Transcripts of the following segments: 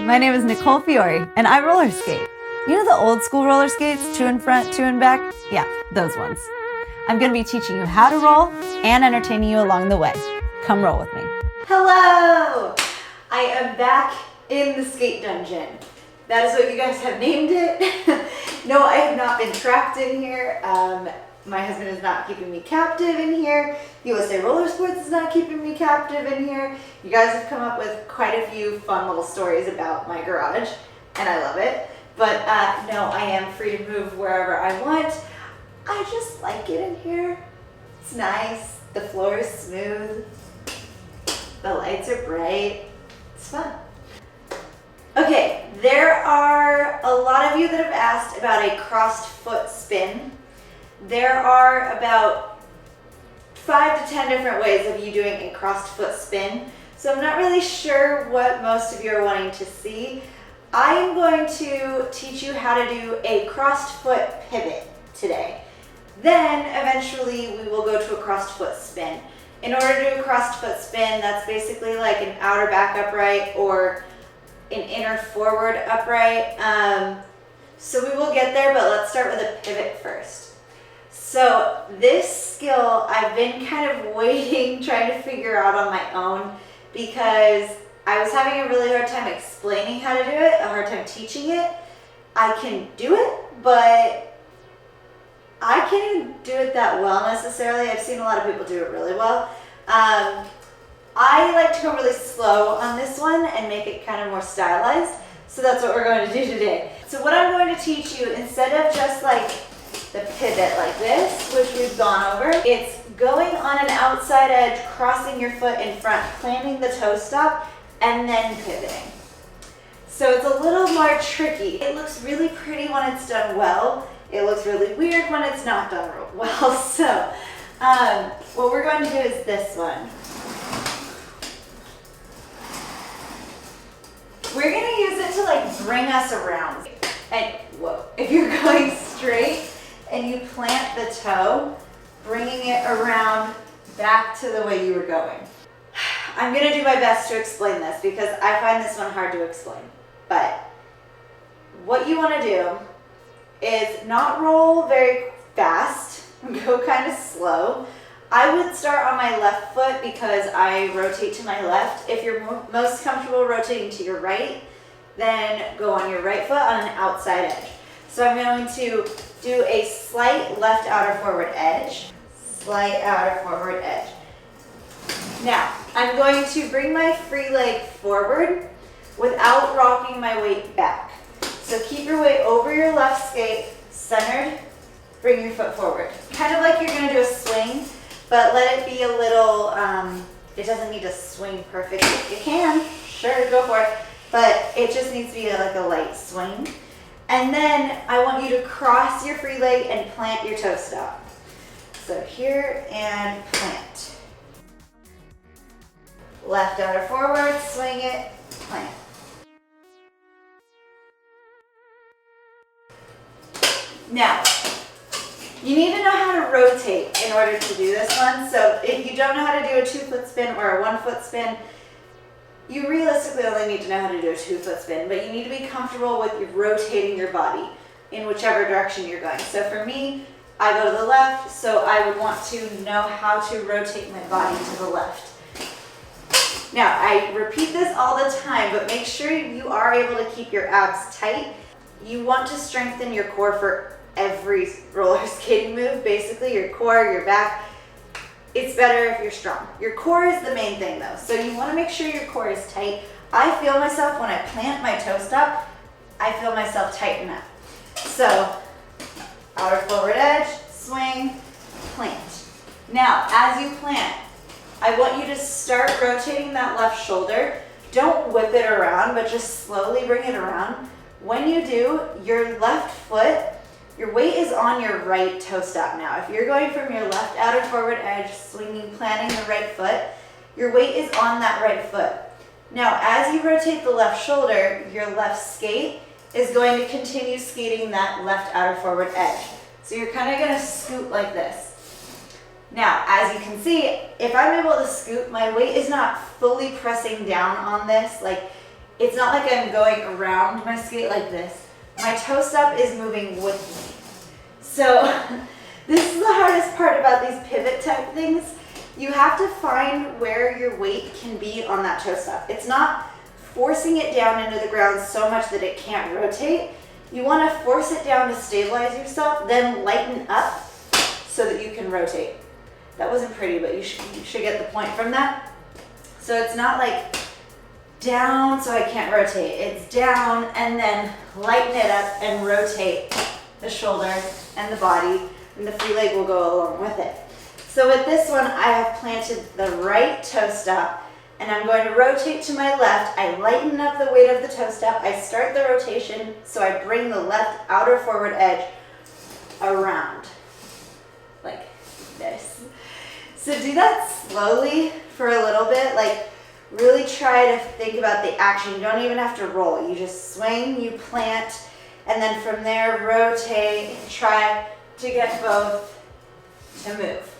my name is Nicole Fiore, and I roller skate. You know the old school roller skates, two in front, two in back? Yeah, those ones. I'm going to be teaching you how to roll and entertaining you along the way. Come roll with me. Hello! I am back in the skate dungeon. That is what you guys have named it. No, I have not been trapped in here. My husband is not keeping me captive in here. USA Roller Sports is not keeping me captive in here. You guys have come up with quite a few fun little stories about my garage, and I love it. But no, I am free to move wherever I want. I just like it in here. It's nice. The floor is smooth. The lights are bright. It's fun. Okay, there are a lot of you that have asked about a crossed foot spin. There are about 5 to 10 different ways of you doing a crossed foot spin. So I'm not really sure what most of you are wanting to see. I am going to teach you how to do a crossed foot pivot today. Then eventually we will go to a crossed foot spin. In order to do a crossed foot spin, that's basically like an outer back upright or an inner forward upright. So we will get there, but let's start with a pivot first. So this skill I've been kind of waiting, trying to figure out on my own because I was having a really hard time explaining how to do it, a hard time teaching it. I can do it, but I can't even do it that well necessarily. I've seen a lot of people do it really well. I like to go really slow on this one and make it kind of more stylized. So that's what we're going to do today. So what I'm going to teach you, instead of just like the pivot like this, which we've gone over, it's going on an outside edge, crossing your foot in front, planting the toe stop, and then pivoting. So it's a little more tricky. It looks really pretty when it's done well. It looks really weird when it's not done well. So what we're going to do is this one. We're going to use it to like bring us around. And whoa, if you're going straight and you plant the toe, bringing it around back to the way you were going. I'm going to do my best to explain this because I find this one hard to explain. But what you want to do is not roll very fast, go kind of slow. I would start on my left foot because I rotate to my left. If you're most comfortable rotating to your right, then go on your right foot on an outside edge. So I'm going to do a slight left outer forward edge, slight outer forward edge. Now, I'm going to bring my free leg forward without rocking my weight back. So keep your weight over your left skate, centered, bring your foot forward. Kind of like you're going to do a swing, but let it be a little, it doesn't need to swing perfectly. It can, sure, go for it, but it just needs to be like a light swing. And then I want you to cross your free leg and plant your toe stop. So here and plant. Left outer forward, swing it, plant. Now, you need to know how to rotate in order to do this one. So if you don't know how to do a 2-foot spin or a 1-foot spin, you realistically only need to know how to do a 2-foot spin, but you need to be comfortable with rotating your body in whichever direction you're going. So for me, I go to the left, so I would want to know how to rotate my body to the left. Now, I repeat this all the time, but make sure you are able to keep your abs tight. You want to strengthen your core for every roller skating move, basically your core, your back. It's better if you're strong. Your core is the main thing though, so you want to make sure your core is tight. I feel myself when I plant my toe stop, I feel myself tighten up. So, outer forward edge, swing, plant. Now, as you plant, I want you to start rotating that left shoulder. Don't whip it around, but just slowly bring it around. When you do, your left foot, your weight is on your right toe stop now. If you're going from your left outer forward edge, swinging, planting the right foot, your weight is on that right foot. Now, as you rotate the left shoulder, your left skate is going to continue skating that left outer forward edge. So you're kind of going to scoot like this. Now, as you can see, if I'm able to scoot, my weight is not fully pressing down on this. Like, it's not like I'm going around my skate like this. My toe stop is moving with me. So this is the hardest part about these pivot type things. You have to find where your weight can be on that toe stop. It's not forcing it down into the ground so much that it can't rotate. You want to force it down to stabilize yourself, then lighten up so that you can rotate. That wasn't pretty, but you should get the point from that. So it's not like down so I can't rotate. It's down and then lighten it up and rotate the shoulder and the body, and the free leg will go along with it. So with this one, I have planted the right toe stop, and I'm going to rotate to my left. I lighten up the weight of the toe stop. I start the rotation, so I bring the left outer forward edge around, like this. So do that slowly for a little bit, like really try to think about the action. You don't even have to roll. You just swing, you plant, and then from there, rotate, try to get both to move.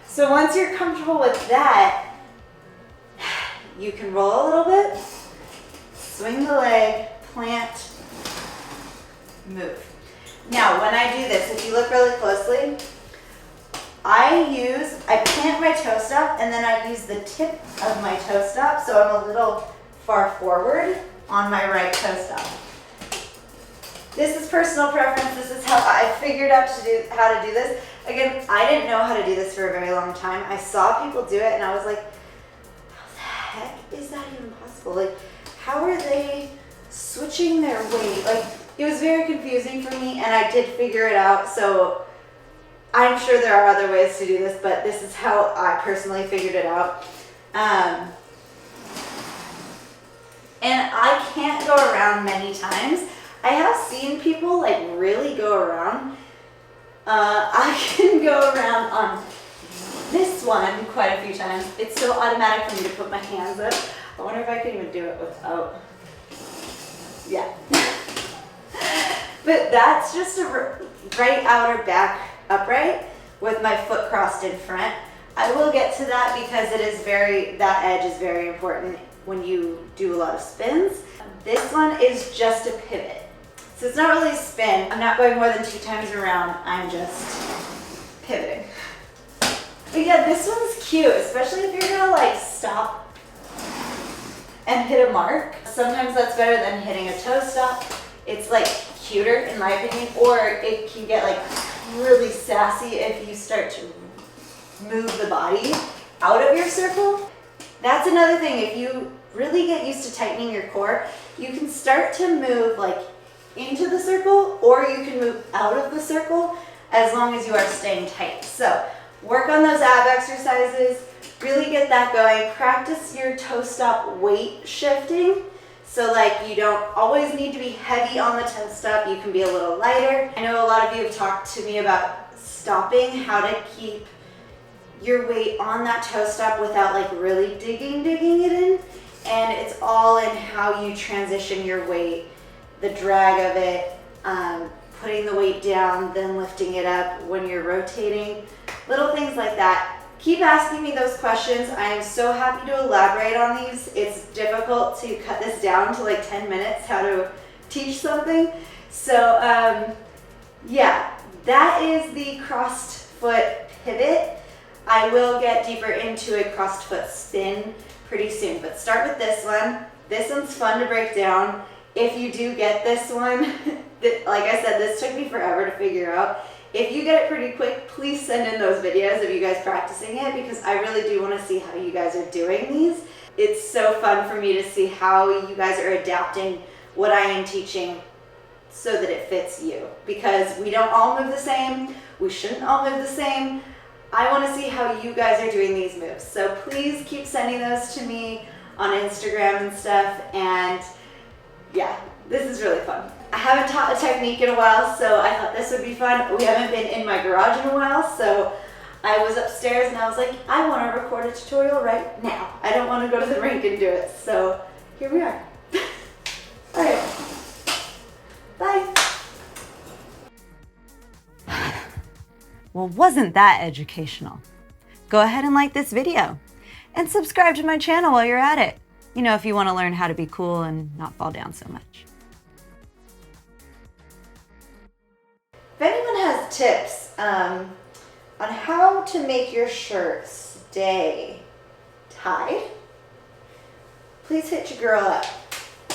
So once you're comfortable with that, you can roll a little bit, swing the leg, plant, move. Now, when I do this, if you look really closely, I plant my toe stop and then I use the tip of my toe stop, so I'm a little far forward on my right toe stop. This is personal preference. This is how I figured out how to do this. Again, I didn't know how to do this for a very long time. I saw people do it and I was like, how the heck is that even possible? Like, how are they switching their weight? Like, it was very confusing for me, and I did figure it out. So I'm sure there are other ways to do this, but this is how I personally figured it out. And I can't go around many times. I have seen people like really go around. I can go around on this one quite a few times. It's so automatic for me to put my hands up. I wonder if I can even do it without. Yeah. But that's just a right outer back upright with my foot crossed in front. I will get to that because that edge is very important when you do a lot of spins. This one is just a pivot. So it's not really a spin. I'm not going more than 2 times around. I'm just pivoting. But yeah, this one's cute, especially if you're gonna like stop and hit a mark. Sometimes that's better than hitting a toe stop. It's like cuter in my opinion, or it can get like really sassy if you start to move the body out of your circle. That's another thing. If you really get used to tightening your core, you can start to move like into the circle, or you can move out of the circle as long as you are staying tight. So work on those ab exercises, really get that going. Practice your toe stop weight shifting. So like you don't always need to be heavy on the toe stop, you can be a little lighter. I know a lot of you have talked to me about stopping, how to keep your weight on that toe stop without like really digging it in. And it's all in how you transition your weight, the drag of it, putting the weight down, then lifting it up when you're rotating, little things like that. Keep asking me those questions. I am so happy to elaborate on these. It's difficult to cut this down to like 10 minutes, how to teach something. So yeah, that is the crossed foot pivot. I will get deeper into a crossed foot spin pretty soon, but start with this one. This one's fun to break down. If you do get this one, like I said, this took me forever to figure out. If you get it pretty quick, please send in those videos of you guys practicing it, because I really do want to see how you guys are doing these. It's so fun for me to see how you guys are adapting what I am teaching so that it fits you, because we don't all move the same. We shouldn't all move the same. I want to see how you guys are doing these moves. So please keep sending those to me on Instagram and stuff. And yeah, this is really fun. I haven't taught a technique in a while, so I thought this would be fun. We haven't been in my garage in a while, so I was upstairs and I was like, I want to record a tutorial right now. I don't want to go to the rink and do it. So here we are. All right. Bye. Well, wasn't that educational? Go ahead and like this video and subscribe to my channel while you're at it. You know, if you want to learn how to be cool and not fall down so much. If anyone has tips on how to make your shirt stay tied, please hit your girl up.